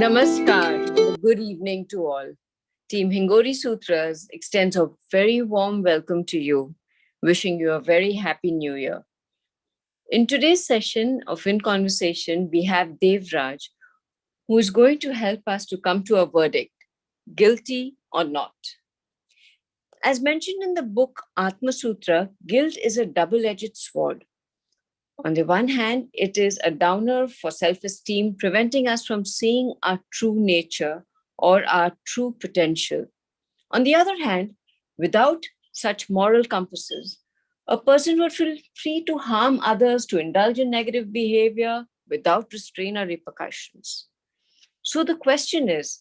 Namaskar. Good evening to all. Team Hingori Sutras extends a very warm welcome to you, wishing you a very happy new year. In today's session of In Conversation, we have Devraj, who is going to help us to come to a verdict, guilty or not. As mentioned in the book Atma Sutra, guilt is a double-edged sword. On the one hand, it is a downer for self-esteem, preventing us from seeing our true nature or our true potential. On the other hand, without such moral compasses, a person would feel free to harm others, to indulge in negative behavior without restraint or repercussions. So the question is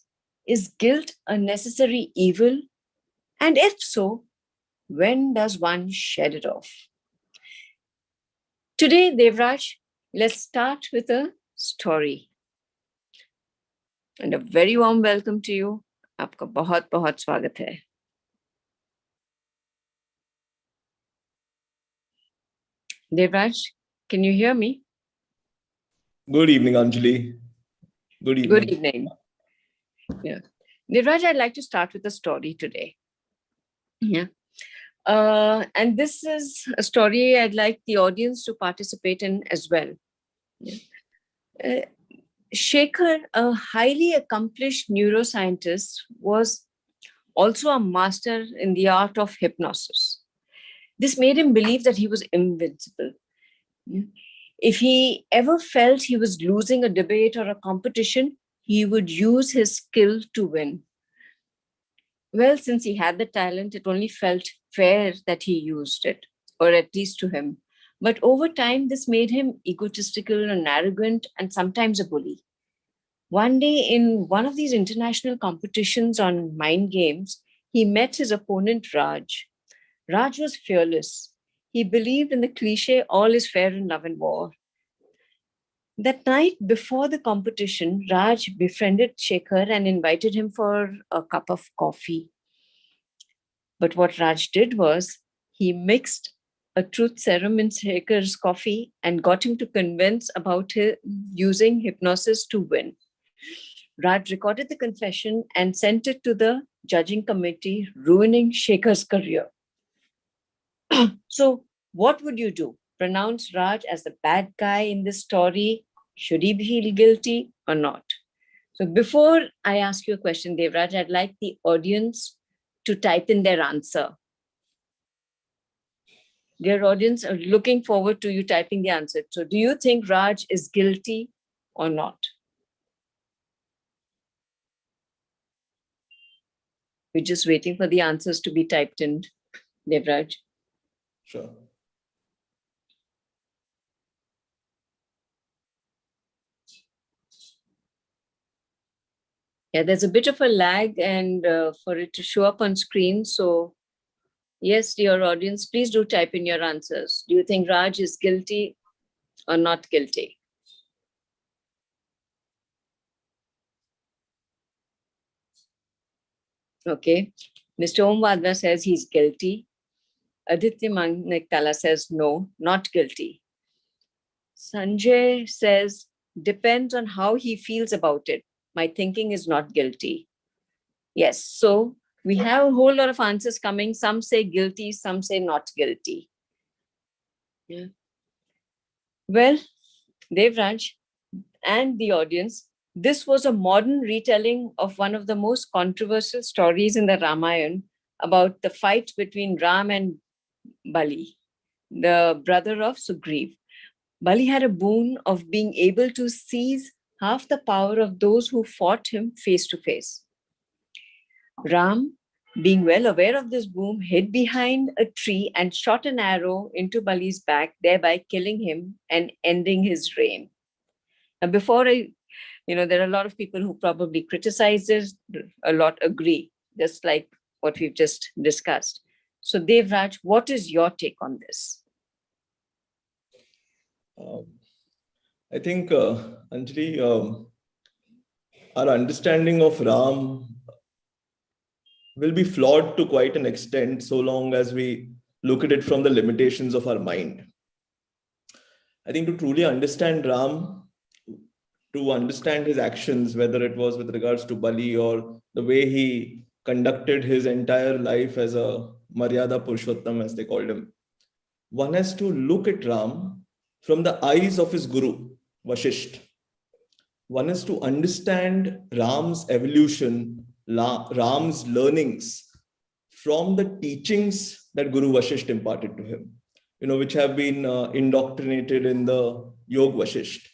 guilt a necessary evil? And if so, when does one shed it off? Today, Devraj, let's start with a story. And a very warm welcome to you. आपका बहुत बहुत स्वागत है. Devraj, can you hear me? Good evening, Anjali. Good evening. Good evening. Yeah. Devraj, I'd like to start with a story today. Yeah. And this is a story I'd like the audience to participate in as well. Yeah. Shekhar, a highly accomplished neuroscientist, was also a master in the art of hypnosis. This made him believe that he was invincible. If he ever felt he was losing a debate or a competition, he would use his skill to win. Well, since he had the talent, it only felt fair that he used it, or at least to him. But over time, this made him egotistical and arrogant and sometimes a bully. One day in one of these international competitions on mind games, he met his opponent Raj. Raj was fearless. He believed in the cliche, all is fair in love and war. That night before the competition, Raj befriended Shekhar and invited him for a cup of coffee. But what Raj did was he mixed a truth serum in Shekhar's coffee and got him to convince about his using hypnosis to win. Raj recorded the confession and sent it to the judging committee, ruining Shekhar's career. So what would you do? Pronounce Raj as the bad guy in this story? Should he feel guilty or not? So before I ask you a question, Devraj, I'd like the audience to type in their answer. Dear audience, are looking forward to you typing the answer. So do you think Raj is guilty or not? We're just waiting for the answers to be typed in, Devraj. Sure. Yeah, there's a bit of a lag and for it to show up on screen. So yes, dear audience, please do type in your answers. Do you think Raj is guilty or not guilty? Okay. Mr. Om Vadra says he's guilty. Aditya Magnektala says no, not guilty. Sanjay says depends on how he feels about it. My thinking is not guilty. Yes, so we have a whole lot of answers coming. Some say guilty, some say not guilty. Yeah. Well, Devraj and the audience, this was a modern retelling of one of the most controversial stories in the Ramayana about the fight between Ram and Bali, the brother of Sugriv. Bali had a boon of being able to seize half the power of those who fought him face to face. Ram, being well aware of this boon, hid behind a tree and shot an arrow into Bali's back, thereby killing him and ending his reign. Now, before there are a lot of people who probably criticize this, a lot agree, just like what we've just discussed. So, Devraj, what is your take on this? I think, Anjali, our understanding of Ram will be flawed to quite an extent so long as we look at it from the limitations of our mind. I think to truly understand Ram, to understand his actions, whether it was with regards to Bali or the way he conducted his entire life as a Maryada Purushottam, as they called him. One has to look at Ram from the eyes of his guru, Vashisht. One is to understand Ram's evolution, Ram's learnings from the teachings that Guru Vashisht imparted to him, which have been indoctrinated in the Yog Vashisht.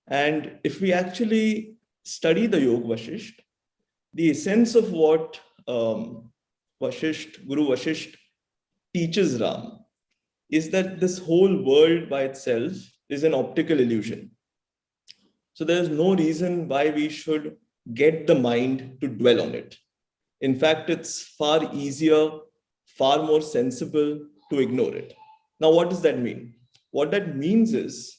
And if we actually study the Yog Vashisht, the essence of what Guru Vashisht teaches Ram is that this whole world by itself is an optical illusion. So there is no reason why we should get the mind to dwell on it. In fact, it's far easier, far more sensible to ignore it. Now, what does that mean? What that means is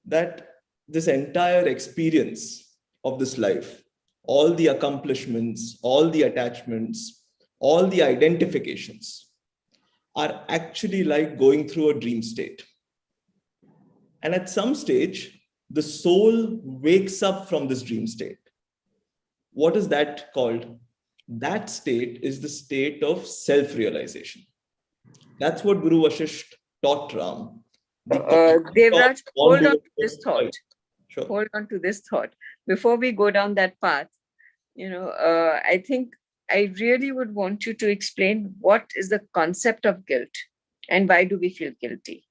that this entire experience of this life, all the accomplishments, all the attachments, all the identifications are actually like going through a dream state. And at some stage, the soul wakes up from this dream state. What is that called? That state is the state of self-realization. That's what Guru Vashisht taught Ram. Devraj, hold on to this thought. Sure. Hold on to this thought. Before we go down that path, I think I really would want you to explain what is the concept of guilt and why do we feel guilty?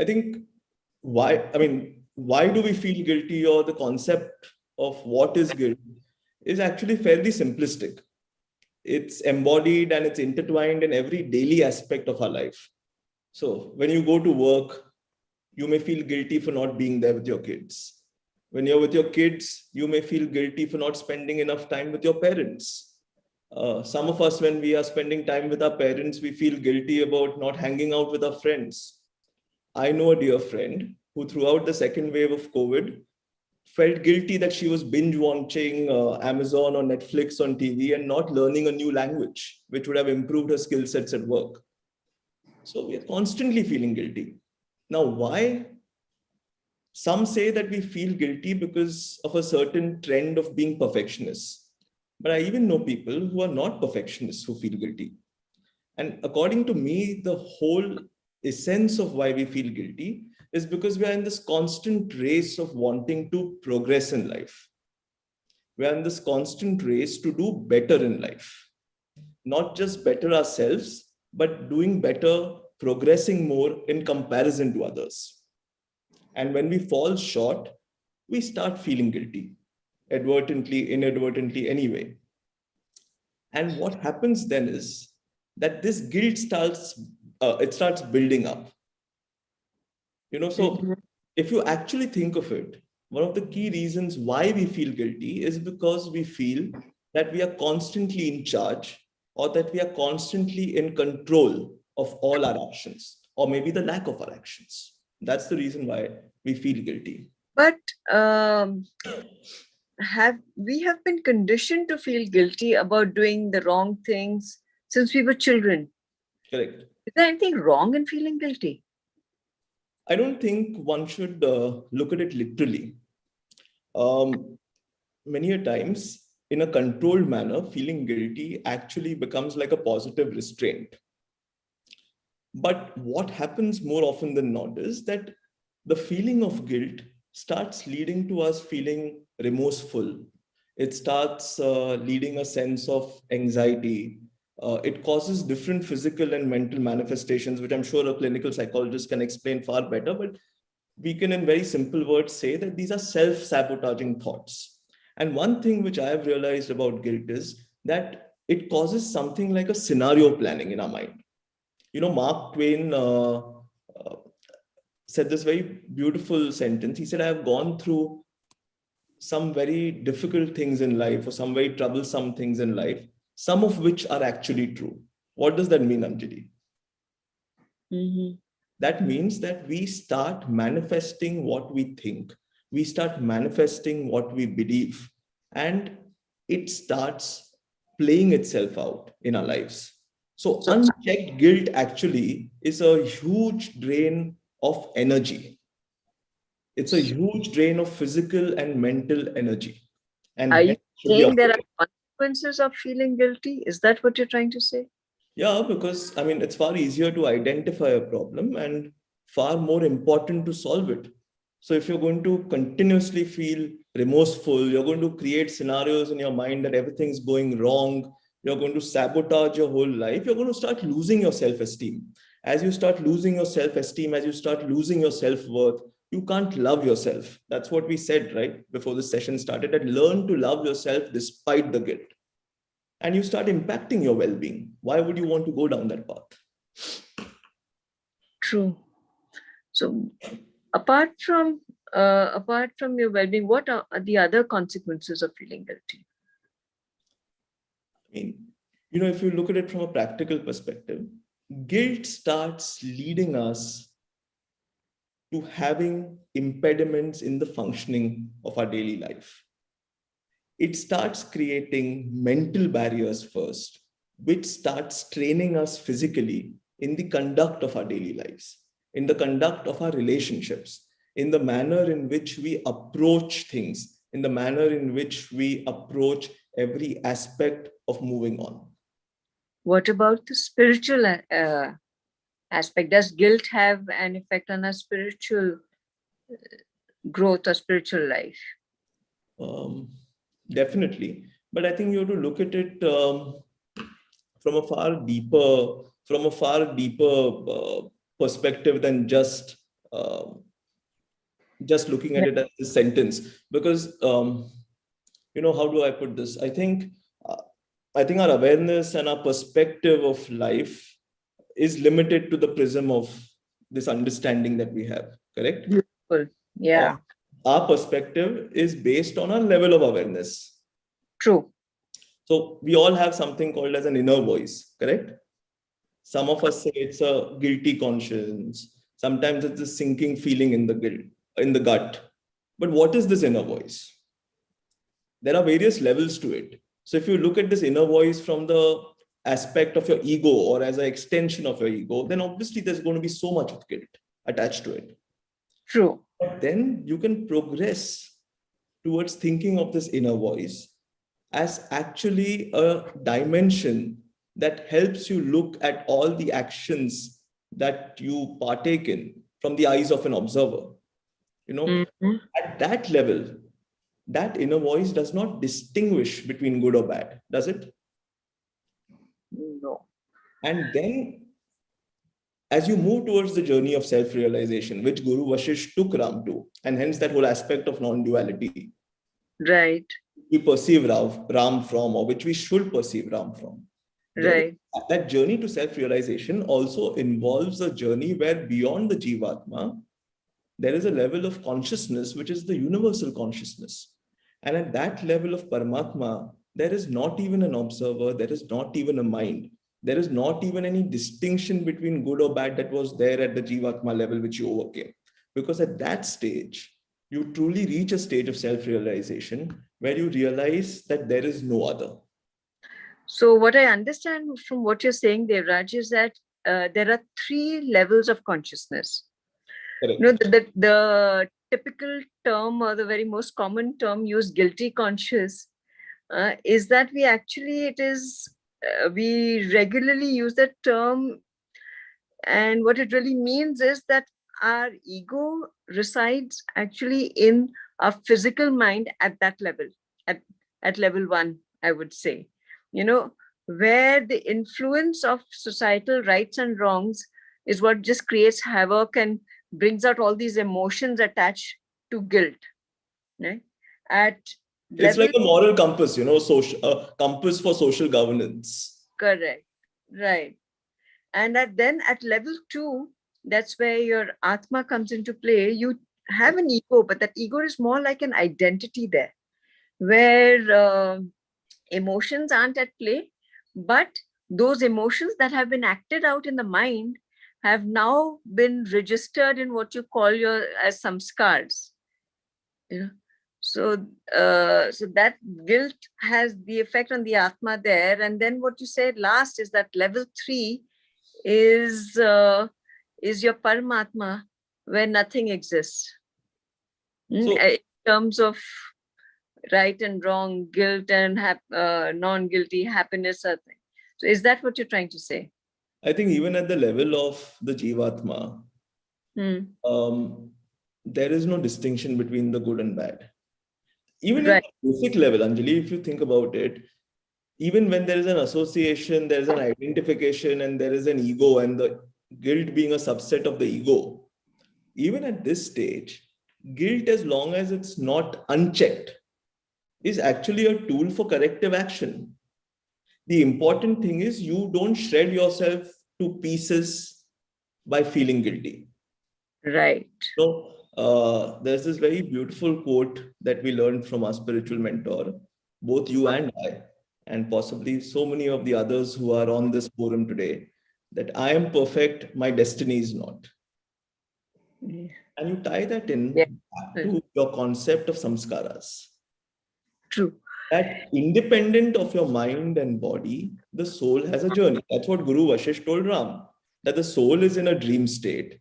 I think why do we feel guilty, or the concept of what is guilt is actually fairly simplistic. It's embodied and it's intertwined in every daily aspect of our life. So when you go to work, you may feel guilty for not being there with your kids. When you're with your kids, you may feel guilty for not spending enough time with your parents. Some of us, when we are spending time with our parents, we feel guilty about not hanging out with our friends. I know a dear friend who throughout the second wave of COVID felt guilty that she was binge watching Amazon or Netflix on TV and not learning a new language, which would have improved her skill sets at work. So we are constantly feeling guilty. Now, why? Some say that we feel guilty because of a certain trend of being perfectionists. But I even know people who are not perfectionists who feel guilty. And according to me, the whole essence of why we feel guilty is because we are in this constant race of wanting to progress in life. We are in this constant race to do better in life. Not just better ourselves, but doing better, progressing more in comparison to others. And when we fall short, we start feeling guilty, advertently, inadvertently, anyway. And what happens then is that this guilt starts building up. So if you actually think of it, one of the key reasons why we feel guilty is because we feel that we are constantly in charge, or that we are constantly in control of all our actions, or maybe the lack of our actions. That's the reason why we feel guilty. But we have been conditioned to feel guilty about doing the wrong things since we were children. Correct. Is there anything wrong in feeling guilty? I don't think one should look at it literally. Many a times, in a controlled manner, feeling guilty actually becomes like a positive restraint. But what happens more often than not is that the feeling of guilt starts leading to us feeling remorseful. It starts leading a sense of anxiety. It causes different physical and mental manifestations, which I'm sure a clinical psychologist can explain far better. But we can, in very simple words, say that these are self-sabotaging thoughts. And one thing which I have realized about guilt is that it causes something like a scenario planning in our mind. Mark Twain said this very beautiful sentence. He said, I have gone through some very difficult things in life, or some very troublesome things in life, some of which are actually true. What does that mean, Anjali? That means that we start manifesting what we think. We start manifesting what we believe, and it starts playing itself out in our lives. So unchecked guilt actually is a huge drain of energy. It's a huge drain of physical and mental energy. And Are you hence should be saying there avoided. are consequences of feeling guilty? Is that what you're trying to say? Yeah, because I mean, it's far easier to identify a problem and far more important to solve it. So, if you're going to continuously feel remorseful, you're going to create scenarios in your mind that everything's going wrong, you're going to sabotage your whole life, you're going to start losing your self esteem. As you start losing your self esteem, as you start losing your self worth, you can't love yourself. That's what we said, right? Before the session started, that learn to love yourself despite the guilt, and you start impacting your well-being. Why would you want to go down that path? True. So apart from your well-being, what are the other consequences of feeling guilty? I mean, if you look at it from a practical perspective, guilt starts leading us to having impediments in the functioning of our daily life. It starts creating mental barriers first, which starts training us physically in the conduct of our daily lives, in the conduct of our relationships, in the manner in which we approach things, in the manner in which we approach every aspect of moving on. What about the spiritual aspect? Does guilt have an effect on our spiritual growth or spiritual life? Definitely, but I think you have to look at it from a far deeper perspective than just looking at Yeah. it as a sentence. Because how do I put this? I think our awareness and our perspective of life is limited to the prism of this understanding that we have. Correct? Beautiful. Yeah. Our perspective is based on our level of awareness. True. So we all have something called as an inner voice, correct? Some of us say it's a guilty conscience. Sometimes it's a sinking feeling in the gut. But what is this inner voice? There are various levels to it. So if you look at this inner voice from the aspect of your ego or as an extension of your ego, then obviously there's going to be so much of guilt attached to it. True. But then you can progress towards thinking of this inner voice as actually a dimension that helps you look at all the actions that you partake in from the eyes of an observer. Mm-hmm. At that level, that inner voice does not distinguish between good or bad, does it? No. And then, as you move towards the journey of self-realization, which Guru Vashish took Ram to, and hence that whole aspect of non-duality, Right. we perceive Ram from, or which we should perceive Ram from. Right. That journey to self-realization also involves a journey where beyond the Jivatma, there is a level of consciousness, which is the universal consciousness. And at that level of Paramatma, there is not even an observer, there is not even a mind. There is not even any distinction between good or bad that was there at the Jivatma level, which you overcame. Because at that stage, you truly reach a stage of self-realization where you realize that there is no other. So what I understand from what you're saying, Devraj, is that there are 3 levels of consciousness. Correct. The typical term, or the very most common term used, guilty conscious, is that we regularly use that term, and what it really means is that our ego resides actually in our physical mind at that level, at level 1, I would say, where the influence of societal rights and wrongs is what just creates havoc and brings out all these emotions attached to guilt. Right? It's like a moral compass, social compass for social governance. Correct. Right. And then at level 2, that's where your Atma comes into play. You have an ego, but that ego is more like an identity there, where emotions aren't at play, but those emotions that have been acted out in the mind have now been registered in what you call as samskaras. So that guilt has the effect on the Atma there. And then what you said last is that level 3 is your Paramatma, where nothing exists. So In terms of right and wrong, guilt and non-guilty, happiness, or thing. So is that what you're trying to say? I think even at the level of the Jivatma, Hmm. there is no distinction between the good and bad. Even at Right, the basic level, Anjali, if you think about it, even when there is an association, there is an identification, and there is an ego, and the guilt being a subset of the ego, even at this stage, guilt, as long as it's not unchecked, is actually a tool for corrective action. The important thing is you don't shred yourself to pieces by feeling guilty. right. So there's this very beautiful quote that we learned from our spiritual mentor, both you and possibly so many of the others who are on this forum today, that I am perfect, my destiny is not. Yeah. And you tie that Yeah. in back to your concept of samskaras. True. That independent of your mind and body, the soul has a journey. That's what Guru Vashish told Ram, that the soul is in a dream state,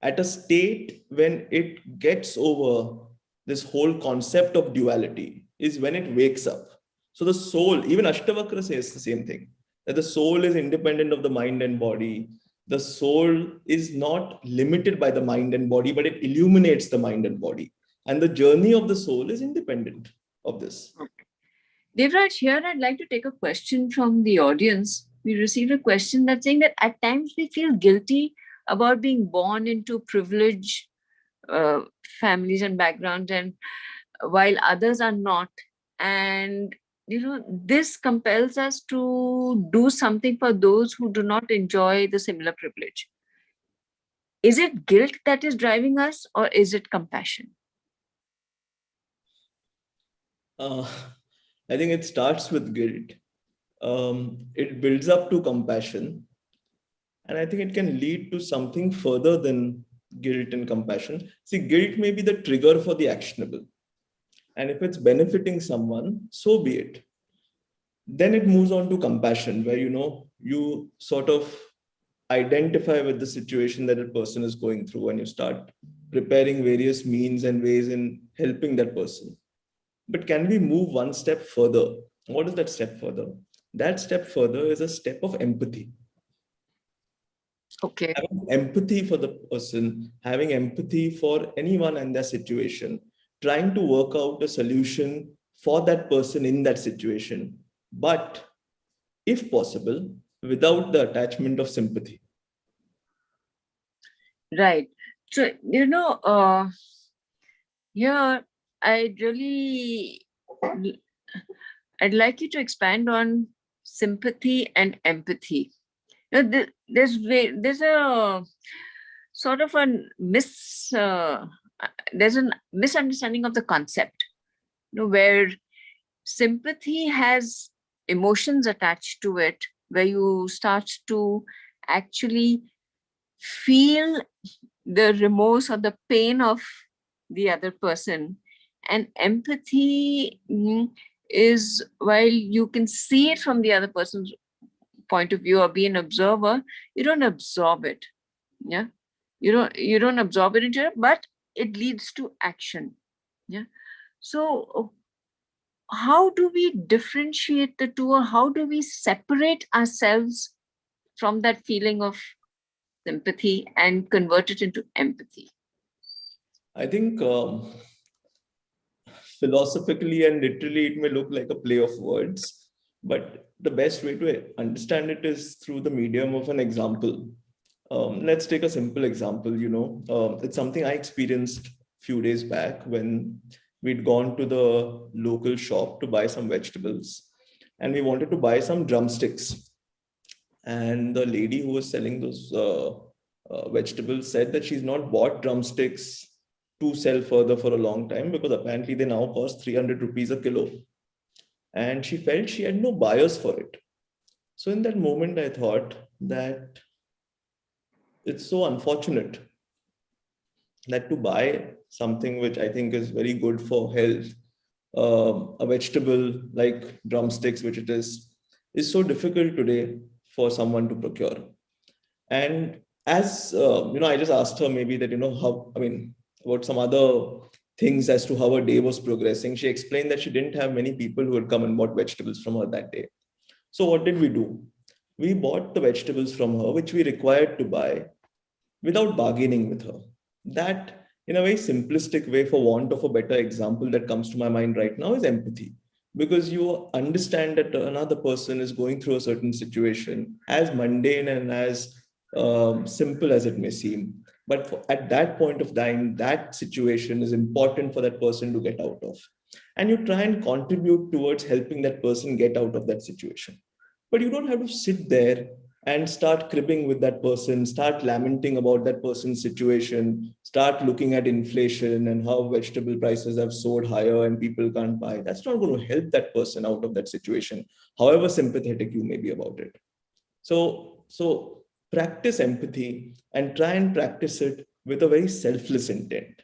at a state when it gets over this whole concept of duality, is when it wakes up. So the soul, even Ashtavakra says the same thing, that the soul is independent of the mind and body. The soul is not limited by the mind and body, but it illuminates the mind and body. And the journey of the soul is independent of this. Devraj, here I'd like to take a question from the audience. We received a question that's saying that at times we feel guilty about being born into privileged uh, families and backgrounds, and while others are not. And this compels us to do something for those who do not enjoy the similar privilege. Is it guilt that is driving us, or is it compassion? Uh, I think it starts with guilt. It builds up to compassion. And I think it can lead to something further than guilt and compassion. See, guilt may be the trigger for the actionable. And if it's benefiting someone, so be it. Then it moves on to compassion, where you sort of identify with the situation that a person is going through, and you start preparing various means and ways in helping that person. But can we move one step further? What is that step further? That step further is a step of empathy. Okay. Having empathy for the person, having empathy for anyone and their situation, trying to work out a solution for that person in that situation, but if possible, without the attachment of sympathy. Right. So, here I'd like you to expand on sympathy and empathy. There's a sort of a there's a misunderstanding of the concept, where sympathy has emotions attached to it, where you start to actually feel the remorse or the pain of the other person. And empathy is, while you can see it from the other person's point of view or be an observer, you don't absorb it. Yeah, you don't absorb it into it, but it leads to action. Yeah. So how do we differentiate the two, or how do we separate ourselves from that feeling of sympathy and convert it into empathy? I think philosophically and literally it may look like a play of words, but the best way to understand it is through the medium of an example. Let's take a simple example. It's something I experienced a few days back when we'd gone to the local shop to buy some vegetables, and we wanted to buy some drumsticks. And the lady who was selling those vegetables said that she's not bought drumsticks to sell further for a long time, because apparently they now cost 300 rupees a kilo. And she felt she had no buyers for it. So in that moment, I thought that it's so unfortunate that to buy something which I think is very good for health, a vegetable like drumsticks, which it is so difficult today for someone to procure. And as I just asked her maybe that, how, I mean, about some other things as to how her day was progressing. She explained that she didn't have many people who had come and bought vegetables from her that day. So what did we do? We bought the vegetables from her, which we required to buy, without bargaining with her. That, in a very simplistic way, for want of a better example that comes to my mind right now, is empathy. Because you understand that another person is going through a certain situation, as mundane and as simple as it may seem. But at that point of time, that situation is important for that person to get out of. And you try and contribute towards helping that person get out of that situation. But you don't have to sit there and start cribbing with that person, start lamenting about that person's situation, start looking at inflation and how vegetable prices have soared higher and people can't buy. That's not going to help that person out of that situation, however sympathetic you may be about it. So practice empathy and try and practice it with a very selfless intent.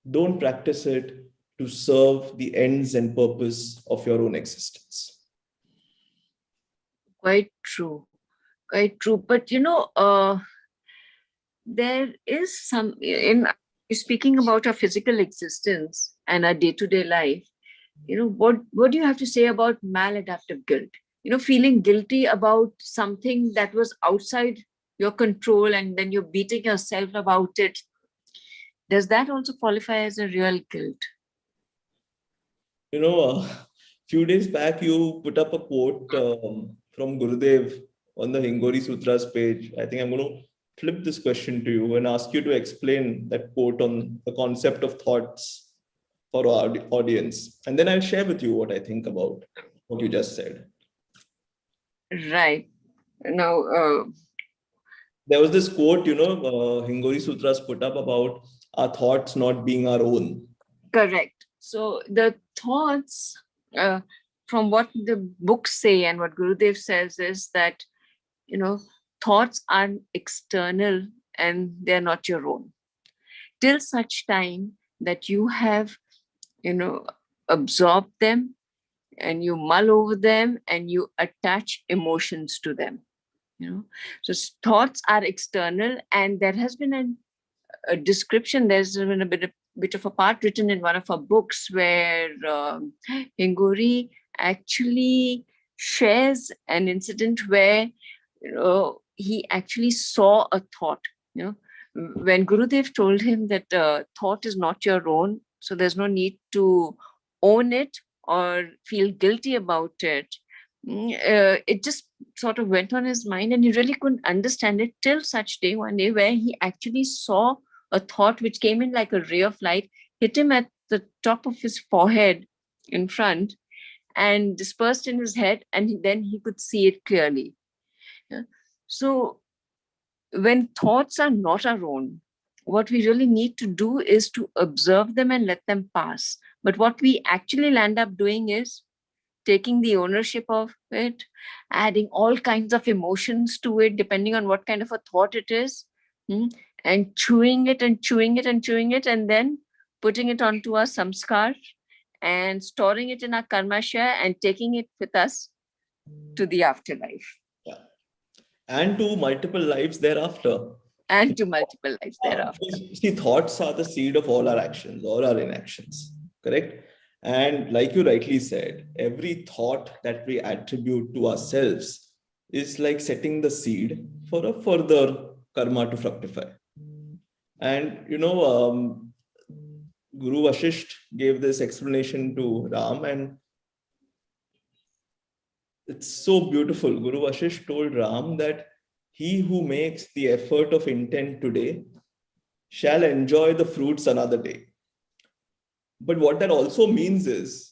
Don't practice it to serve the ends and purpose of your own existence. Quite true. Quite true. But there is some in speaking about our physical existence and our day-to-day life. What do you have to say about maladaptive guilt? Feeling guilty about something that was outside your control, and then you're beating yourself about it. Does that also qualify as a real guilt? A few days back, you put up a quote from Gurudev on the Hingori Sutras page. I think I'm going to flip this question to you and ask you to explain that quote on the concept of thoughts for our audience. And then I'll share with you what I think about what you just said. Right. Now, there was this quote, Hingori Sutras put up about our thoughts not being our own. Correct. So the thoughts, from what the books say and what Gurudev says, is that, thoughts are external and they're not your own. Till such time that you have, absorbed them and you mull over them and you attach emotions to them. So thoughts are external, and there has been a description. There's been a bit of a part written in one of our books where Hingori actually shares an incident where he actually saw a thought. When Gurudev told him that thought is not your own, so there's no need to own it or feel guilty about it. It just sort of went on his mind, and he really couldn't understand it till such day, one day, where he actually saw a thought which came in like a ray of light, hit him at the top of his forehead in front, and dispersed in his head, and then he could see it clearly. So when thoughts are not our own, what we really need to do is to observe them and let them pass. But what we actually land up doing is taking the ownership of it, adding all kinds of emotions to it, depending on what kind of a thought it is, and chewing it and chewing it and chewing it, and then putting it onto our samskar and storing it in our karmashya and taking it with us to the afterlife. Yeah. And to multiple lives thereafter. And to multiple lives thereafter. See, thoughts are the seed of all our actions, all our inactions, correct? And like you rightly said, every thought that we attribute to ourselves is like setting the seed for a further karma to fructify. And, Guru Vashisht gave this explanation to Ram, and it's so beautiful. Guru Vashisht told Ram that he who makes the effort of intent today shall enjoy the fruits another day. But what that also means is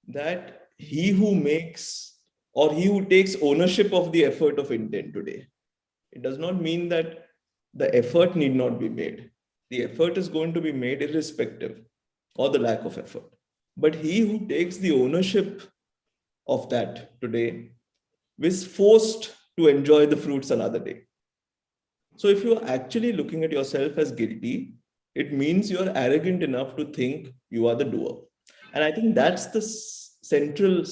that he who makes or he who takes ownership of the effort of intent today, it does not mean that the effort need not be made. The effort is going to be made irrespective or the lack of effort. But he who takes the ownership of that today is forced to enjoy the fruits another day. So if you are actually looking at yourself as guilty, it means you are arrogant enough to think you are the doer. And I think that's the central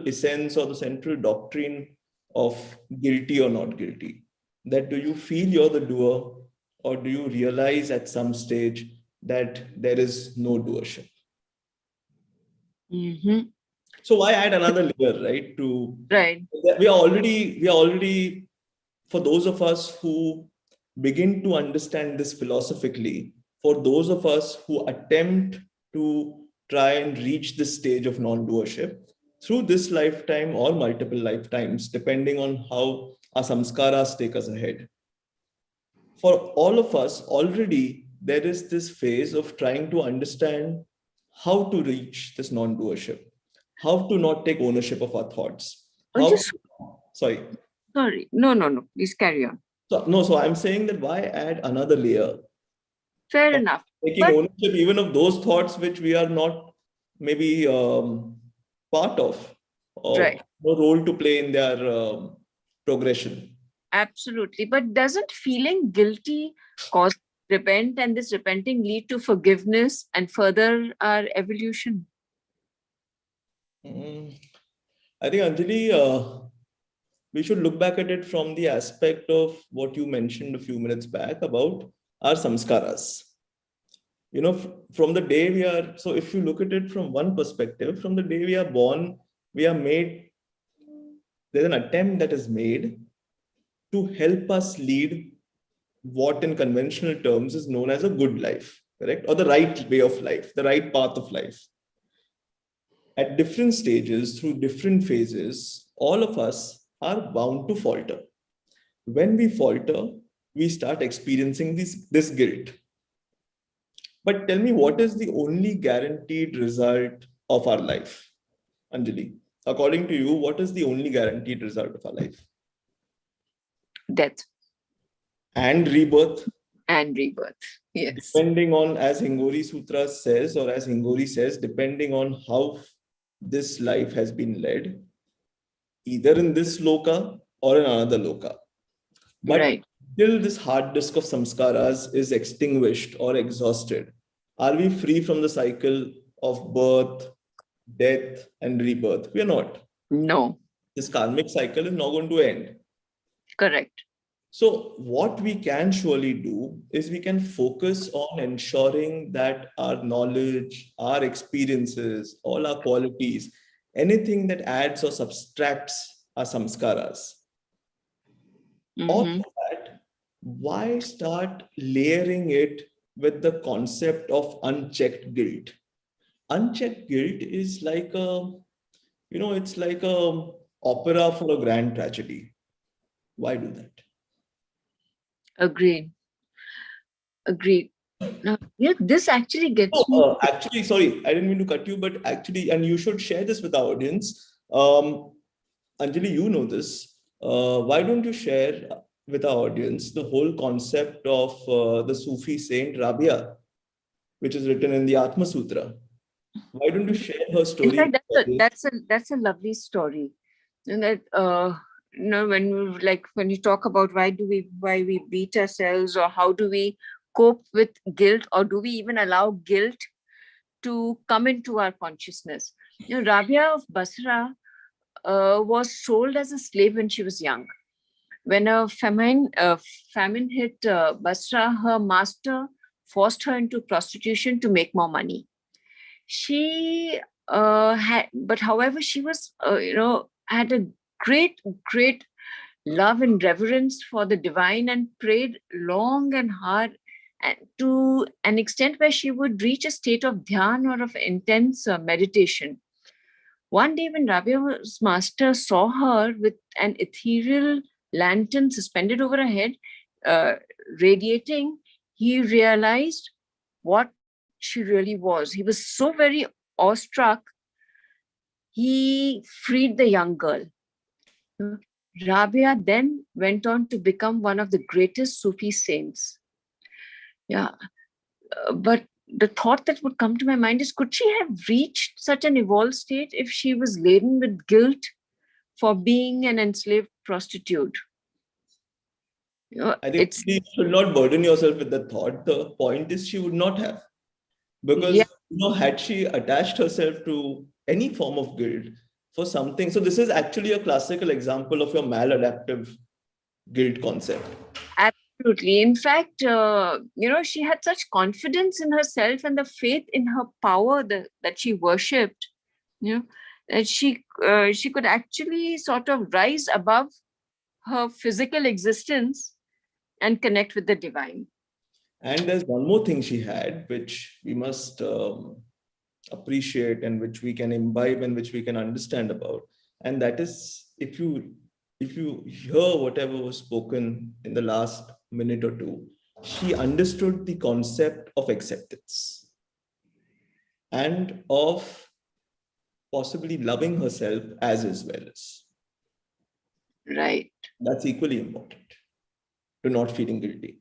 essence or the central doctrine of guilty or not guilty. That do you feel you're the doer, or do you realize at some stage that there is no doership? Mm-hmm. So why add another layer, right? Right. We are already, for those of us who begin to understand this philosophically, for those of us who attempt to try and reach this stage of non-doership through this lifetime or multiple lifetimes, depending on how our samskaras take us ahead. For all of us, already there is this phase of trying to understand how to reach this non-doership, how to not take ownership of our thoughts. Just Sorry. sorry. No. Please carry on. So I'm saying that why add another layer? Fair enough. Taking ownership even of those thoughts which we are not maybe part of, or Right. no role to play in their progression. Absolutely. But doesn't feeling guilty cause repent, and this repenting lead to forgiveness and further our evolution? I think, Anjali, we should look back at it from the aspect of what you mentioned a few minutes back about our samskaras. From the day we are, so if you look at it from one perspective, from the day we are born, we are made, there's an attempt that is made to help us lead what in conventional terms is known as a good life, correct? Or the right way of life, the right path of life. At different stages, through different phases, all of us are bound to falter. When we falter, we start experiencing this guilt. But tell me, what is the only guaranteed result of our life, Anjali? According to you, what is the only guaranteed result of our life? Death. And rebirth. And rebirth. Yes. Depending on, as Hingori Sutras says, or as Hingori says, depending on how this life has been led, either in this loka or in another loka. But right. Till this hard disk of samskaras is extinguished or exhausted, are we free from the cycle of birth, death, and rebirth? We are not. No. This karmic cycle is not going to end. Correct. So what we can surely do is we can focus on ensuring that our knowledge, our experiences, all our qualities, anything that adds or subtracts our samskaras, all of that, why start layering it with the concept of unchecked guilt? Unchecked guilt is like it's like a opera for a grand tragedy. Why do that? Agreed. Now, this actually gets me. Actually, sorry, I didn't mean to cut you, but actually, and you should share this with our audience. Anjali, you know this. Why don't you share with our audience the whole concept of the Sufi saint Rabia, which is written in the Atma Sutra? Why don't you share her story? In fact, that's a lovely story. And that when you talk about why we beat ourselves, or how do we cope with guilt, or do we even allow guilt to come into our consciousness? Rabia of Basra was sold as a slave when she was young. When a famine hit Basra, her master forced her into prostitution to make more money. She however, she was, had a great love and reverence for the divine, and prayed long and hard, and to an extent where she would reach a state of dhyan, or of intense meditation. One day, when Rabia's master saw her with an ethereal lantern suspended over her head, radiating, he realized what she really was. He was so very awestruck, he freed the young girl. Rabia then went on to become one of the greatest Sufi saints. Yeah, but the thought that would come to my mind is, could she have reached such an evolved state if she was laden with guilt for being an enslaved prostitute? I think you should not burden yourself with the thought. The point is, she would not have. Because, had she attached herself to any form of guilt for something, so this is actually a classical example of your maladaptive guilt concept. Absolutely. In fact, she had such confidence in herself and the faith in her power that she worshipped, you know, that she could actually sort of rise above her physical existence and connect with the divine. And there's one more thing she had, which we must appreciate and which we can imbibe and which we can understand about. And that is, if you hear whatever was spoken in the last minute or two, she understood the concept of acceptance and of possibly loving herself as well as. Right. That's equally important to not feeling guilty.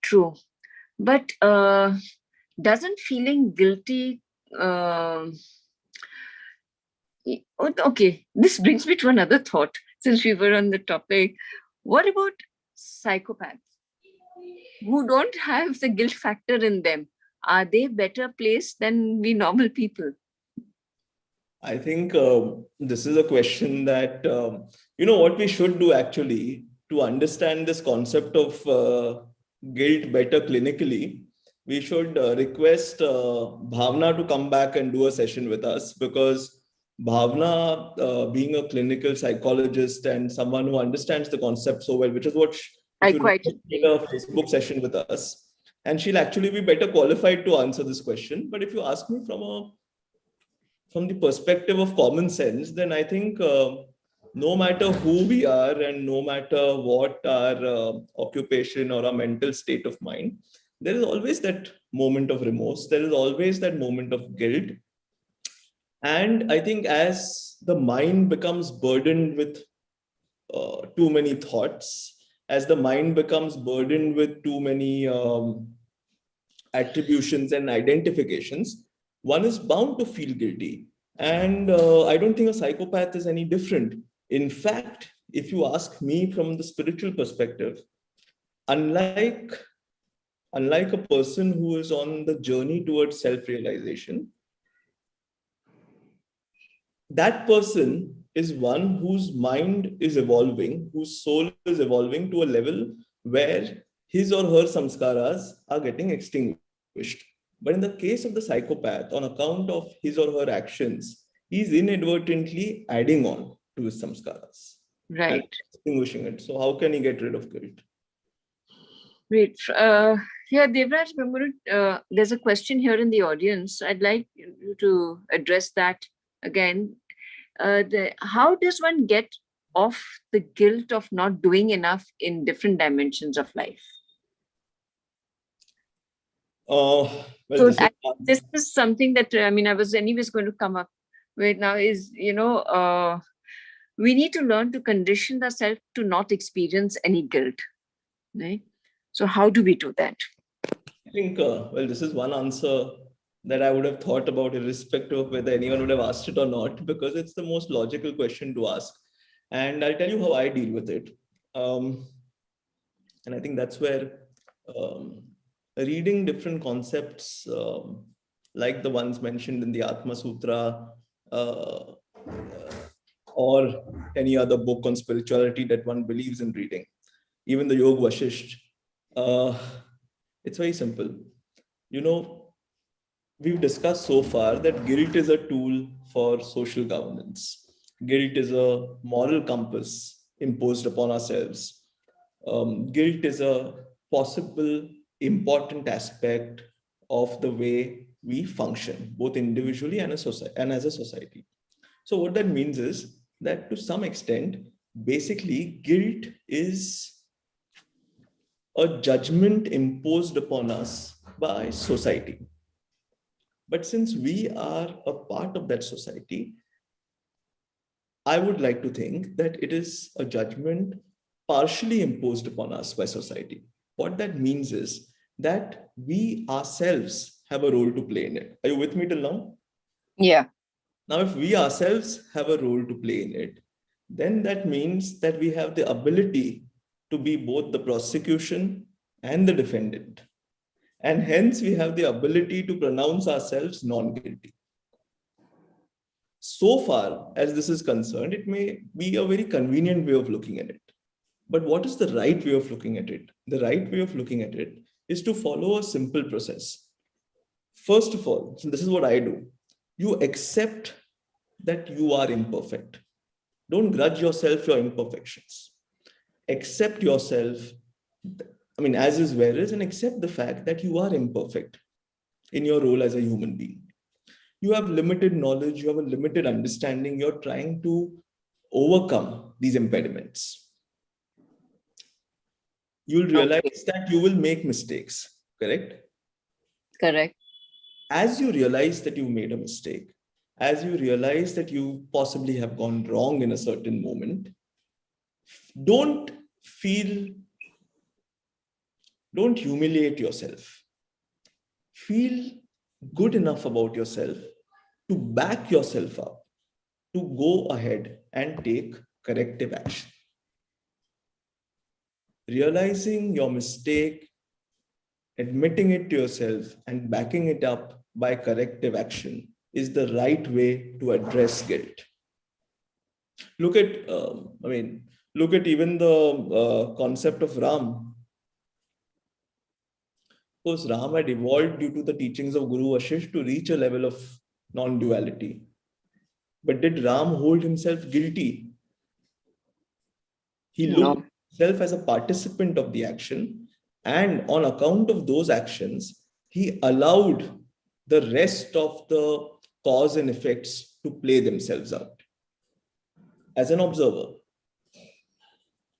True. But doesn't feeling guilty uh, okay, this brings me to another thought since we were on the topic. What about psychopaths who don't have the guilt factor in them? Are they better placed than we normal people? I think this is a question that, what we should do actually to understand this concept of guilt better clinically. We should request Bhavna to come back and do a session with us, because Bhavna, being a clinical psychologist and someone who understands the concept so well, which is what, if I you quite did agree. a Facebook session with us, and she'll actually be better qualified to answer this question. But if you ask me from the perspective of common sense, then I think no matter who we are and no matter what our occupation or our mental state of mind, there is always that moment of remorse. There is always that moment of guilt. And I think as the mind becomes burdened with too many thoughts, as the mind becomes burdened with too many attributions and identifications, one is bound to feel guilty. And I don't think a psychopath is any different. In fact, if you ask me from the spiritual perspective, unlike unlike a person who is on the journey towards self-realization, that person is one whose mind is evolving, whose soul is evolving to a level where his or her samskaras are getting extinguished. But in the case of the psychopath, on account of his or her actions, he is inadvertently adding on to his samskaras and Right. extinguishing it. So, how can he get rid of guilt? Great. Yeah, Devraj, there's a question here in the audience. I'd like you to address that again. How does one get off the guilt of not doing enough in different dimensions of life? Well, So this is this is something that I was anyways going to come up with now is, we need to learn to condition ourselves to not experience any guilt, right? So how do we do that? I think, this is one answer that I would have thought about, irrespective of whether anyone would have asked it or not, because it's the most logical question to ask. And I'll tell you how I deal with it. And I think that's where reading different concepts, like the ones mentioned in the Atma Sutra, or any other book on spirituality that one believes in reading, even the Yoga Vashisht, it's very simple. We've discussed so far that guilt is a tool for social governance. Guilt is a moral compass imposed upon ourselves. Guilt is a possible important aspect of the way we function, both individually and as a society. So what that means is that to some extent, basically, guilt is a judgment imposed upon us by society. But since we are a part of that society, I would like to think that it is a judgment partially imposed upon us by society. What that means is that we ourselves have a role to play in it. Are you with me till now? Yeah. Now, if we ourselves have a role to play in it, then that means that we have the ability to be both the prosecution and the defendant. And hence, we have the ability to pronounce ourselves non-guilty. So far as this is concerned, it may be a very convenient way of looking at it. But what is the right way of looking at it? The right way of looking at it is to follow a simple process. First of all, so this is what I do. you accept that you are imperfect. Don't grudge yourself your imperfections. Accept yourself, as is where is, and accept the fact that you are imperfect in your role as a human being. You have limited knowledge, you have a limited understanding, you're trying to overcome these impediments. You'll realize that you will make mistakes, correct? Correct. As you realize that you made a mistake, as you realize that you possibly have gone wrong in a certain moment, don't feel, don't humiliate yourself. Feel good enough about yourself to back yourself up, to go ahead and take corrective action. Realizing your mistake, admitting it to yourself, and backing it up by corrective action is the right way to address guilt. Look at, look at even the concept of Ram. Of course, Ram had evolved due to the teachings of Guru Vashisht to reach a level of non-duality. But did Ram hold himself guilty? He looked at himself as a participant of the action, and on account of those actions, he allowed the rest of the cause and effects to play themselves out as an observer.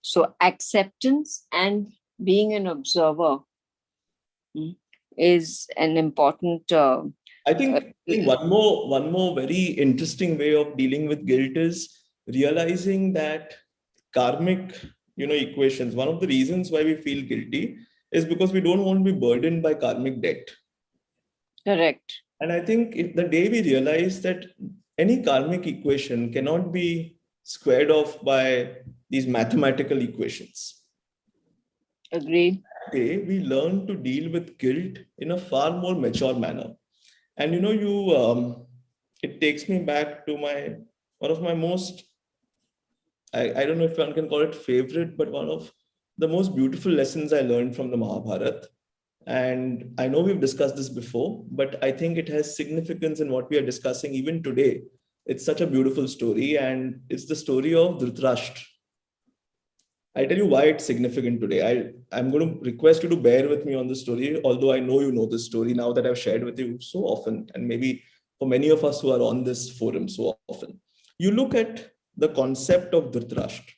So acceptance and being an observer is an important. I think one more very interesting way of dealing with guilt is realizing that karmic, equations. One of the reasons why we feel guilty is because we don't want to be burdened by karmic debt. Correct. And I think if the day we realize that any karmic equation cannot be squared off by these mathematical equations. Agreed. That day we learn to deal with guilt in a far more mature manner. And it takes me back to one of my most, I don't know if one can call it favorite, but one of the most beautiful lessons I learned from the Mahabharata. And I know we've discussed this before, but I think it has significance in what we are discussing even today. It's such a beautiful story, and it's the story of Dhritarashtra. I'll tell you why it's significant today. I'm going to request you to bear with me on the story, although I know you know this story now that I've shared with you so often, and maybe for many of us who are on this forum so often. You look at the concept of Dhritarashtra,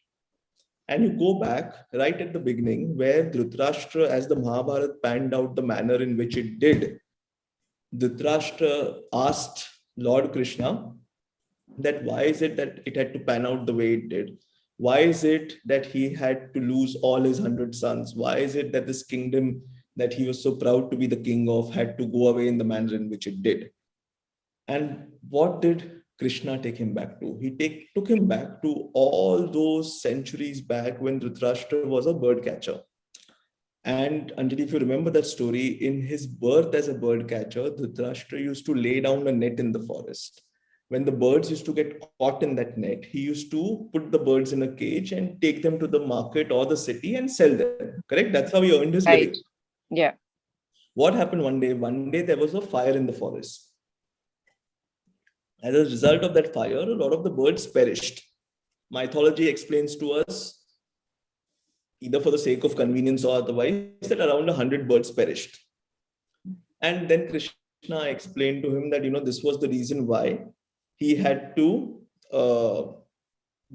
and you go back right at the beginning where Dhritarashtra, as the Mahabharata panned out the manner in which it did, Dhritarashtra asked Lord Krishna that why is it that it had to pan out the way it did? Why is it that he had to lose all his 100 sons? Why is it that this kingdom that he was so proud to be the king of had to go away in the manner in which it did? And what did Krishna take him back to? He took him back to all those centuries back when Dhritarashtra was a bird catcher. And Anjali, if you remember that story, in his birth as a bird catcher, Dhritarashtra used to lay down a net in the forest. When the birds used to get caught in that net, he used to put the birds in a cage and take them to the market or the city and sell them. Correct? That's how he earned his living. Yeah. What happened one day? One day there was a fire in the forest. As a result of that fire, a lot of the birds perished. Mythology explains to us, either for the sake of convenience or otherwise, that around 100 birds perished. And then Krishna explained to him that, this was the reason why he had to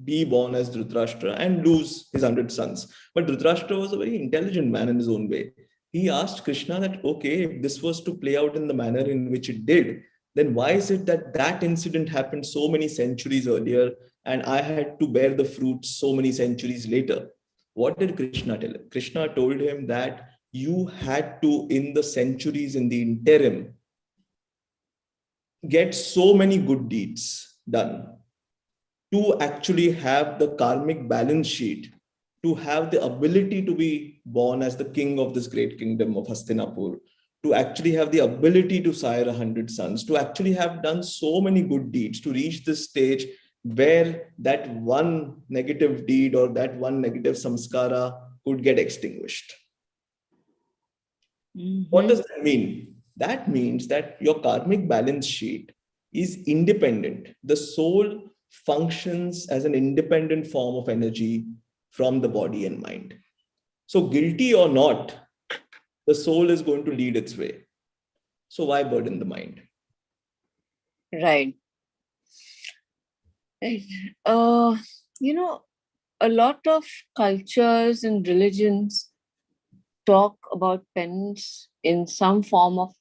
be born as Dhritarashtra and lose his 100 sons. But Dhritarashtra was a very intelligent man in his own way. He asked Krishna that, okay, if this was to play out in the manner in which it did, then why is it that that incident happened so many centuries earlier and I had to bear the fruits so many centuries later? What did Krishna tell him? Krishna told him that you had to, in the centuries, in the interim, get so many good deeds done to actually have the karmic balance sheet, to have the ability to be born as the king of this great kingdom of Hastinapur, to actually have the ability to sire 100 sons, to actually have done so many good deeds to reach this stage where that one negative deed or that one negative samskara could get extinguished. What does that mean? That means that your karmic balance sheet is independent. The soul functions as an independent form of energy from the body and mind. So, guilty or not, the soul is going to lead its way. So, why burden the mind? Right. Right. You know, a lot of cultures and religions talk about penance in some form of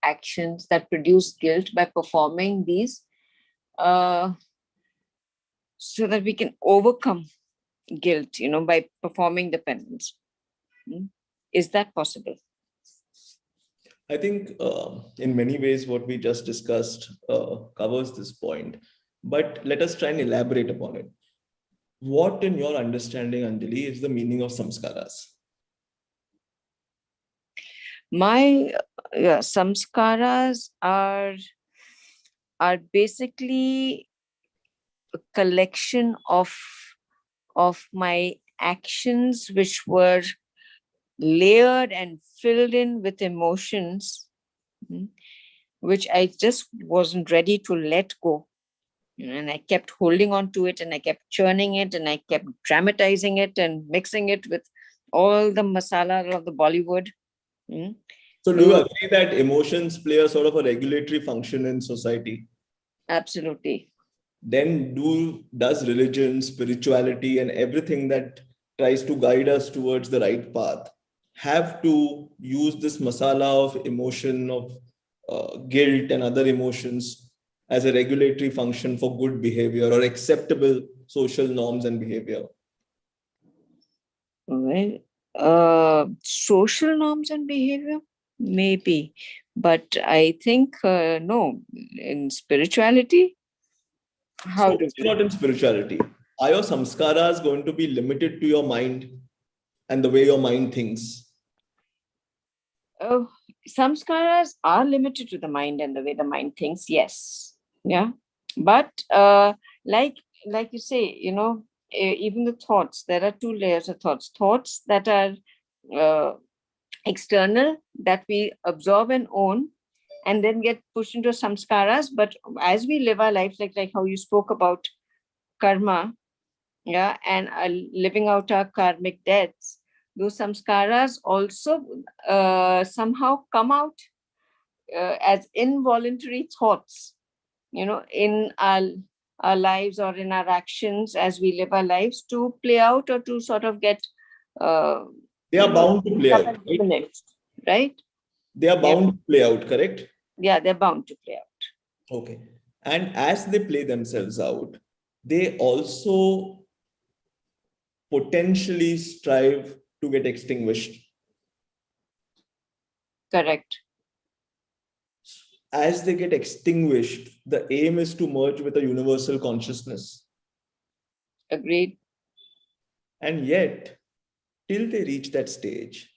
actions that produce guilt by performing these, uh, so that we can overcome guilt, by performing the penance. Is that possible? I think in many ways, what we just discussed covers this point, but let us try and elaborate upon it. What, in your understanding, Anjali, is the meaning of samskaras? My samskaras are basically a collection of my actions which were layered and filled in with emotions, which I just wasn't ready to let go. And I kept holding on to it, and I kept churning it, and I kept dramatizing it and mixing it with all the masala of the Bollywood. So, do you agree that emotions play a sort of a regulatory function in society? Absolutely. Then does religion, spirituality, and everything that tries to guide us towards the right path have to use this masala of emotion, of guilt and other emotions as a regulatory function for good behavior or acceptable social norms and behavior? Well, social norms and behavior, maybe, but I think no. In spirituality, how So, do we? not in spirituality. Are your samskaras going to be limited to your mind and the way your mind thinks? Oh, samskaras are limited to the mind and the way the mind thinks. Yes, yeah, but like you say, even the thoughts. There are two layers of thoughts. Thoughts that are uh, external, that we absorb and own, and then get pushed into samskaras. But as we live our lives, like how you spoke about karma, yeah, and living out our karmic debts, those samskaras also somehow come out as involuntary thoughts, in our lives or in our actions as we live our lives, to play out or to sort of get uh, They are bound to play up out, and right? diminished, right? They are They're, bound to play out, correct? yeah, they're bound to play out. Okay. And as they play themselves out, they also potentially strive to get extinguished. Correct. As they get extinguished, the aim is to merge with a universal consciousness. Agreed. And yet, till they reach that stage,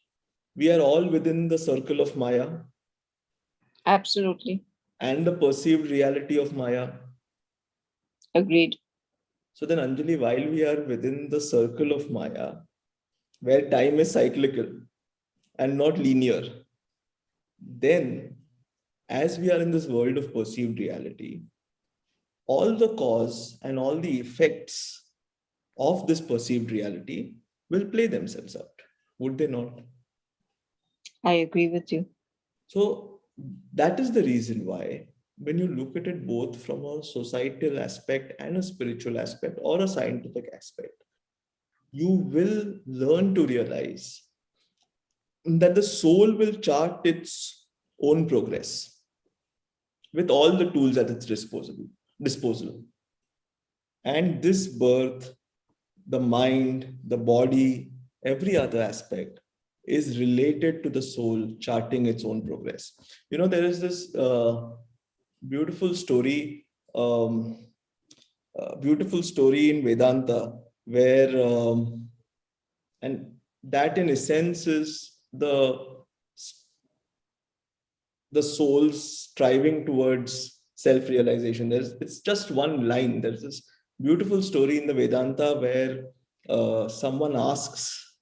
we are all within the circle of Maya Absolutely. and the perceived reality of Maya. Agreed. So then, Anjali, while we are within the circle of Maya, where time is cyclical and not linear, then as we are in this world of perceived reality, all the cause and all the effects of this perceived reality will play themselves out, would they not? I agree with you. So that is the reason why, when you look at it both from a societal aspect and a spiritual aspect or a scientific aspect, you will learn to realize that the soul will chart its own progress with all the tools at its disposal. And this birth, the mind, the body, every other aspect is related to the soul charting its own progress. There is this beautiful story, beautiful story in Vedanta where, and that in essence is the soul's striving towards self-realization. It's just one line. There's this beautiful story in the Vedanta where someone asks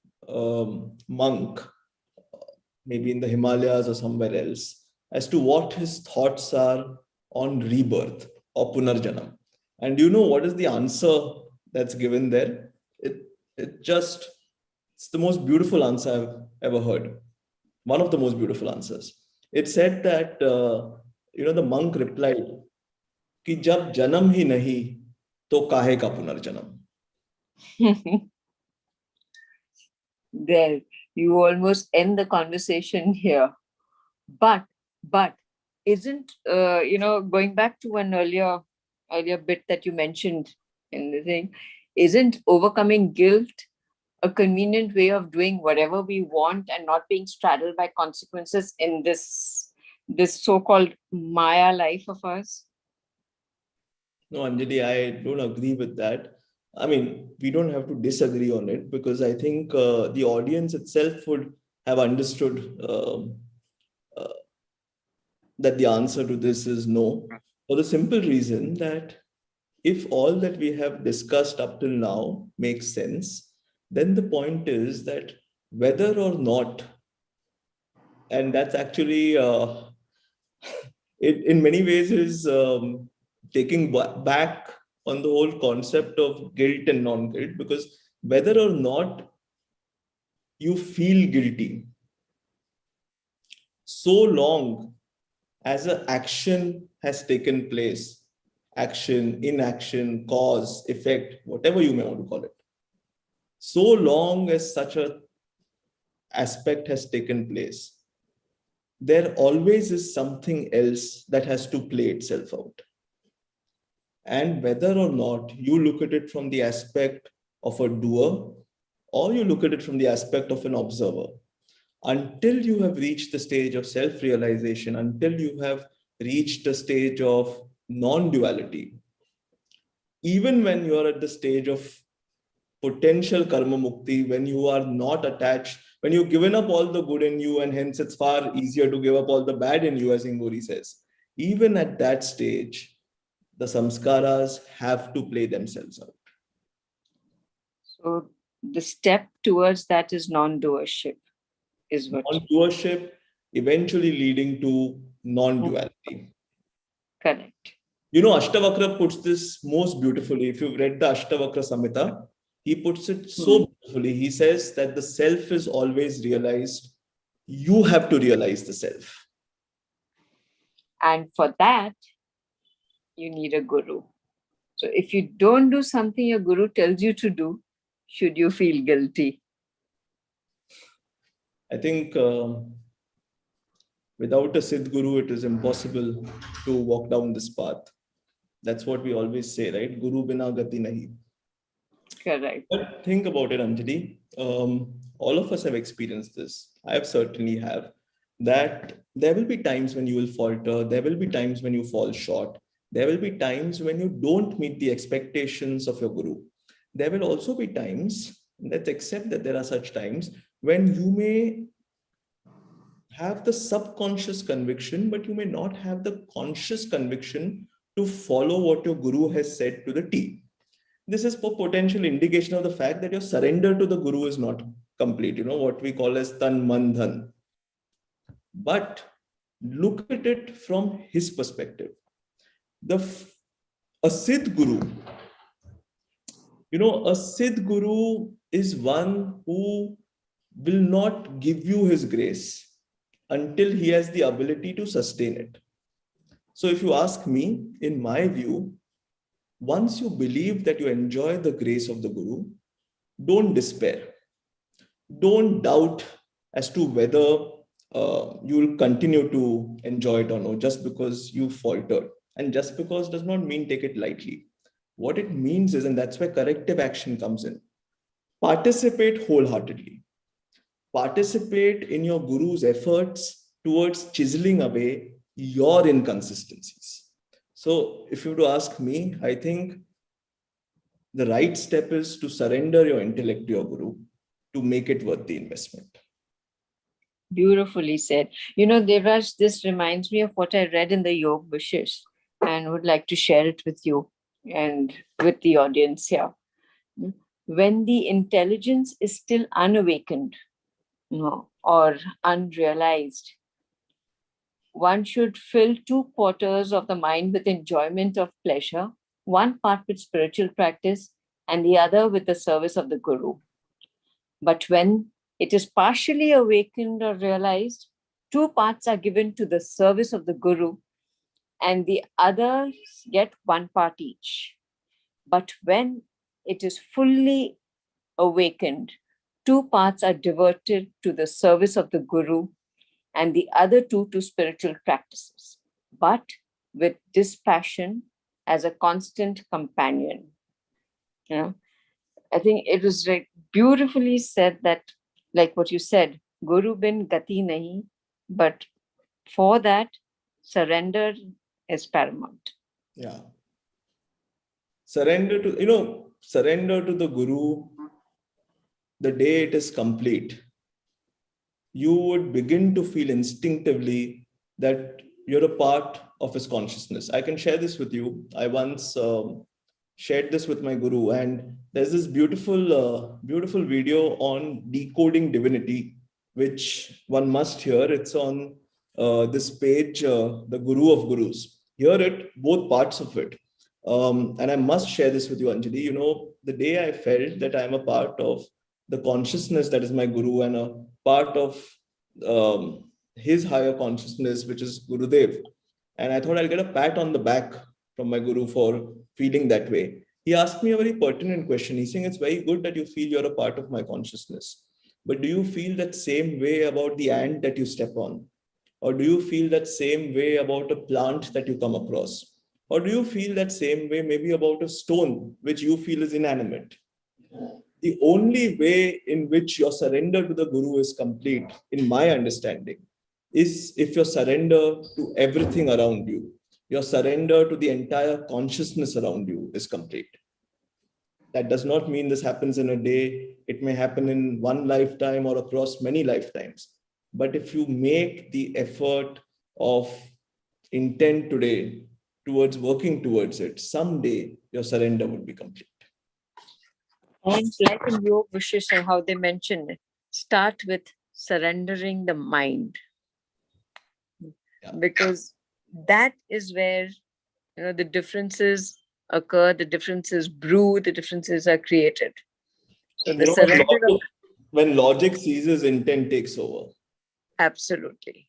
monk, maybe in the Himalayas or somewhere else, as to what his thoughts are on rebirth or punarjanam. And do you know what is the answer that's given there? It's the most beautiful answer I've ever heard. One of the most beautiful answers. It said that, the monk replied, कि जब जन्म ही नहीं तो काहे का पुनर्जन्म. There, you almost end the conversation here. But isn't going back to an earlier bit that you mentioned in the thing, isn't overcoming guilt a convenient way of doing whatever we want and not being straddled by consequences in this so-called Maya life of ours? No, Anjali, I don't agree with that. I mean, we don't have to disagree on it, because I think the audience itself would have understood that the answer to this is no, for the simple reason that if all that we have discussed up till now makes sense, then the point is that whether or not, and that's actually, it in many ways is taking back on the whole concept of guilt and non-guilt, because whether or not you feel guilty, so long as an action has taken place, action, inaction, cause, effect, whatever you may want to call it, so long as such a aspect has taken place, there always is something else that has to play itself out. And whether or not you look at it from the aspect of a doer, or you look at it from the aspect of an observer, until you have reached the stage of self-realization, until you have reached the stage of non-duality, even when you are at the stage of potential karma mukti, when you are not attached, when you've given up all the good in you, and hence it's far easier to give up all the bad in you, as Hingori says, even at that stage, the samskaras have to play themselves out. So the step towards that is non-doership, is what. Non-doership eventually leading to non-duality. Correct. Ashtavakra puts this most beautifully. If you've read the Ashtavakra Samhita, he puts it so beautifully. He says that the self is always realized. You have to realize the self. And for that, you need a guru. So if you don't do something your guru tells you to do, should you feel guilty? I think without a Siddh Guru, it is impossible to walk down this path. That's what we always say, right? Guru bina gati nahi. Correct. But think about it, Anjali. All of us have experienced this. I certainly have. That there will be times when you will falter. There will be times when you fall short. There will be times when you don't meet the expectations of your guru. There will also be times, let's accept that there are such times, when you may have the subconscious conviction, but you may not have the conscious conviction to follow what your guru has said to the T. This is for potential indication of the fact that your surrender to the guru is not complete, what we call as tan man dhan. But look at it from his perspective. A Siddh Guru, a Siddh Guru is one who will not give you his grace until he has the ability to sustain it. So if you ask me, in my view, once you believe that you enjoy the grace of the Guru, don't despair. Don't doubt as to whether you will continue to enjoy it or not, just because you faltered. And just because does not mean take it lightly. What it means is, and that's where corrective action comes in, participate wholeheartedly. Participate in your Guru's efforts towards chiseling away your inconsistencies. So if you were to ask me, I think the right step is to surrender your intellect to your Guru to make it worth the investment. Beautifully said. Devraj, this reminds me of what I read in the Yoga Wishes and would like to share it with you and with the audience here. When the intelligence is still unawakened, or unrealized, one should fill 2/4 of the mind with enjoyment of pleasure, one part with spiritual practice, and the other with the service of the Guru. But when it is partially awakened or realized, 2 parts are given to the service of the Guru, and the others get 1 part each. But when it is fully awakened, 2 parts are diverted to the service of the Guru, and the other 2 to spiritual practices, but with dispassion as a constant companion. You know, I think it was like beautifully said that, like what you said, Guru bin gati nahi, but for that, surrender is paramount. Yeah. Surrender to the Guru the day it is complete. You would begin to feel instinctively that you're a part of his consciousness. I can share this with you. I once shared this with my Guru, and there's this beautiful video on decoding divinity, which one must hear. It's on this page, the Guru of Gurus. Hear it, both parts of it. And I must share this with you, Anjali. The day I felt that I'm a part of the consciousness that is my Guru and a part of his higher consciousness, which is Gurudev. And I thought I'll get a pat on the back from my Guru for feeling that way. He asked me a very pertinent question. He's saying, it's very good that you feel you're a part of my consciousness. But do you feel that same way about the ant that you step on? Or do you feel that same way about a plant that you come across? Or do you feel that same way maybe about a stone, which you feel is inanimate? The only way in which your surrender to the Guru is complete, in my understanding, is if your surrender to everything around you, your surrender to the entire consciousness around you is complete. That does not mean this happens in a day. It may happen in one lifetime or across many lifetimes. But if you make the effort of intent today towards working towards it, someday your surrender would be complete. And like in Yoga Vishisha, how they mention it, start with surrendering the mind. Yeah. Because that is where the differences occur, the differences brew, the differences are created. So the surrender when logic ceases, intent takes over. Absolutely.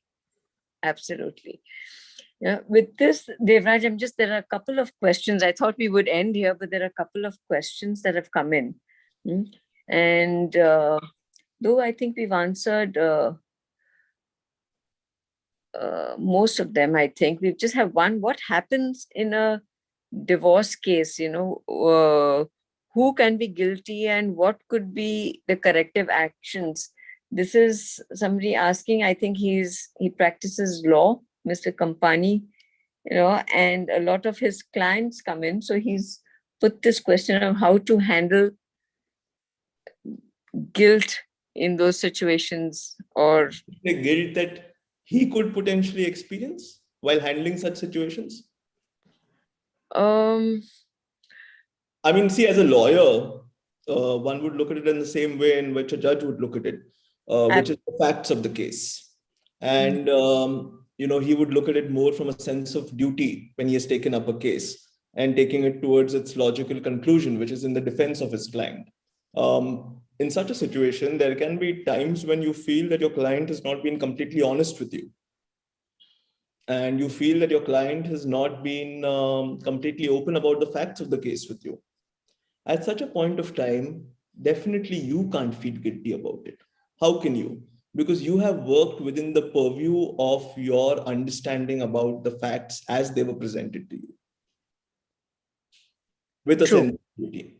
Absolutely. Yeah, with this, Devraj, there are a couple of questions. I thought we would end here, but there are a couple of questions that have come in. And though I think we've answered most of them, I think we just have one. What happens in a divorce case? Who can be guilty and what could be the corrective actions? This is somebody asking. I think he practices law, Mr. Kampani, and a lot of his clients come in. So he's put this question of how to handle guilt in those situations, or the guilt that he could potentially experience while handling such situations. I mean, see, as a lawyer, one would look at it in the same way in which a judge would look at it, which is the facts of the case. And, he would look at it more from a sense of duty when he has taken up a case and taking it towards its logical conclusion, which is in the defense of his client. In such a situation, there can be times when you feel that your client has not been completely honest with you. And you feel that your client has not been completely open about the facts of the case with you. At such a point of time, definitely you can't feel guilty about it. How can you? Because you have worked within the purview of your understanding about the facts as they were presented to you. With a sense of duty.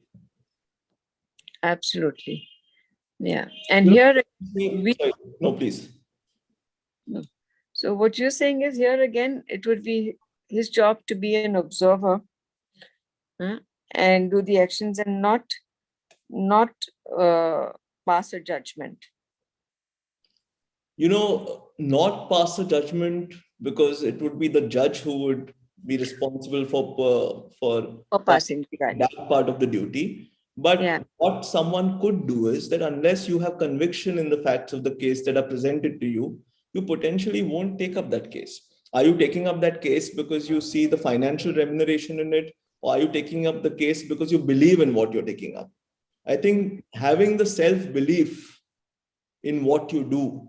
Absolutely. Yeah. And here no, please. So what you're saying is, here again, it would be his job to be an observer and do the actions and not pass a judgment. Not pass a judgment, because it would be the judge who would be responsible for passing that part of the duty. But what someone could do is that unless you have conviction in the facts of the case that are presented to you, you potentially won't take up that case. Are you taking up that case because you see the financial remuneration in it? Or are you taking up the case because you believe in what you're taking up? I think having the self-belief in what you do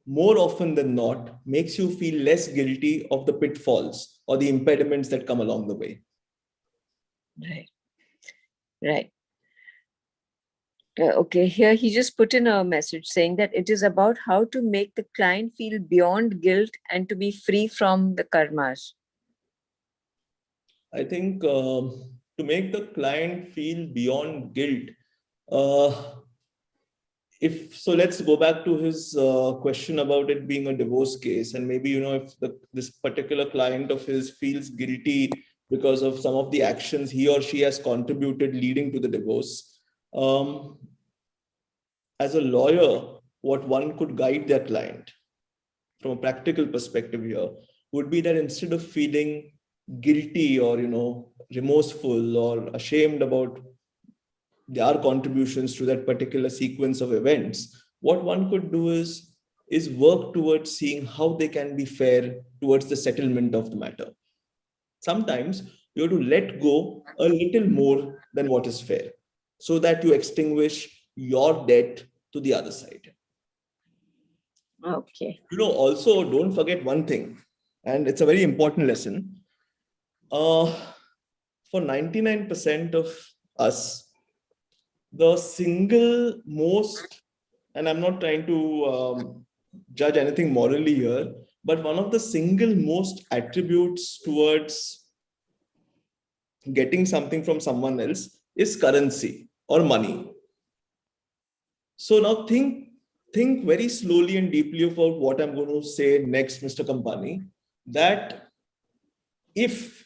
more often than not makes you feel less guilty of the pitfalls or the impediments that come along the way. Right. Right. Okay, here he just put in a message saying that it is about how to make the client feel beyond guilt and to be free from the karmas. I think to make the client feel beyond guilt, uh, if so, let's go back to his question about it being a divorce case, and maybe if this particular client of his feels guilty because of some of the actions he or she has contributed leading to the divorce. As a lawyer, what one could guide their client from a practical perspective here would be that instead of feeling guilty or remorseful or ashamed about their contributions to that particular sequence of events, what one could do is work towards seeing how they can be fair towards the settlement of the matter. Sometimes you have to let go a little more than what is fair so that you extinguish your debt to the other side. Okay. Also don't forget one thing, and it's a very important lesson. For 99% of us, the single most, and I'm not trying to judge anything morally here, but one of the single most attributes towards getting something from someone else is currency or money. So now think very slowly and deeply about what I'm going to say next, Mr. Kampani, that if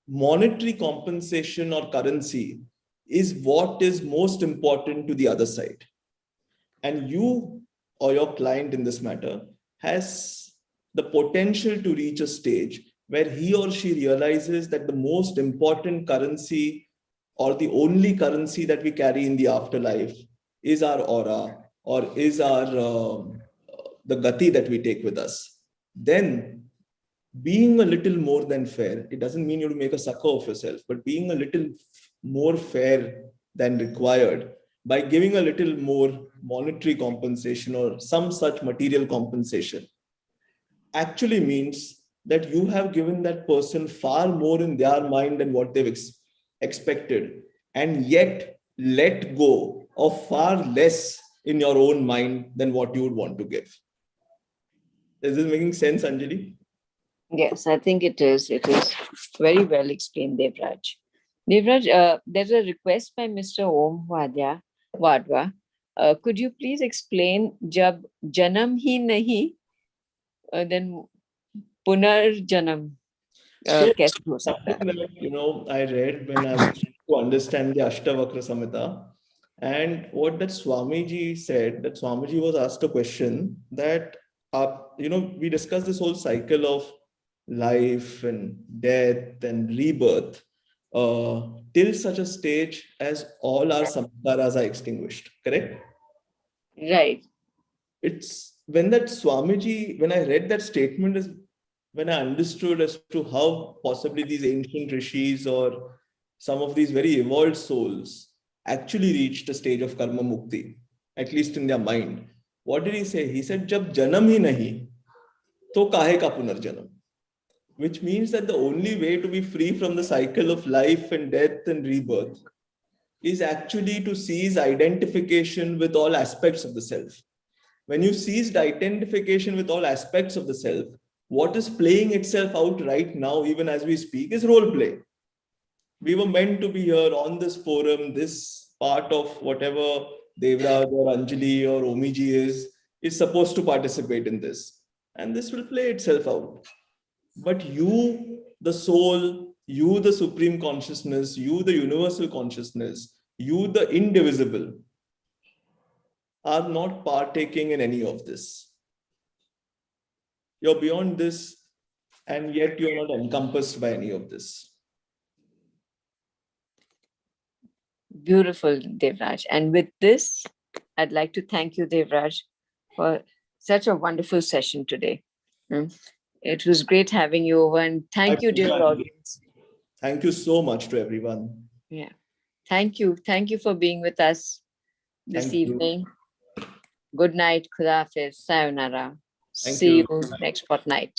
monetary compensation or currency is what is most important to the other side, and you or your client in this matter has the potential to reach a stage where he or she realizes that the most important currency or the only currency that we carry in the afterlife is our aura or is our the gati that we take with us, then being a little more than fair, it doesn't mean you to make a sucker of yourself, but being a little more fair than required by giving a little more monetary compensation or some such material compensation actually means that you have given that person far more in their mind than what they've expected, and yet let go of far less in your own mind than what you would want to give. Is this making sense, Anjali? Yes, I think it is. It is very well explained, Devraj. Devraj, there's a request by Mr. Om Wadwa. Could you please explain jab janam hi nahi, then punar janam So, kaise ho sakta hai? something that, I read when I was trying to understand the Ashtavakra Samhita, and what that Swamiji said, that Swamiji was asked a question that, we discussed this whole cycle of life and death and rebirth till such a stage as all our samskaras are extinguished, correct? Right. It's when that Swamiji, when I read that statement, is when I understood as to how possibly these ancient rishis or some of these very evolved souls actually reached a stage of karma mukti, at least in their mind. What did he say? He said, "Jab janam hi nahi, to kahe ka punarjanam," which means that the only way to be free from the cycle of life and death and rebirth is actually to cease identification with all aspects of the self. When you ceased identification with all aspects of the self, what is playing itself out right now, even as we speak, is role play. We were meant to be here on this forum, this part of whatever Devraj or Anjali or Omiji is supposed to participate in this. And this will play itself out. But you, the soul, you, the supreme consciousness, you, the universal consciousness, you, the indivisible, are not partaking in any of this. You're beyond this, and yet you're not encompassed by any of this. Beautiful, Devraj. And with this, I'd like to thank you, Devraj, for such a wonderful session today. It was great having you over, and thank you, dear audience. Thank you so much to everyone. Yeah. Thank you. Thank you for being with us this Thank you. evening. Good night. Khuda Hafiz. Sayonara. Thank See you. you next fortnight.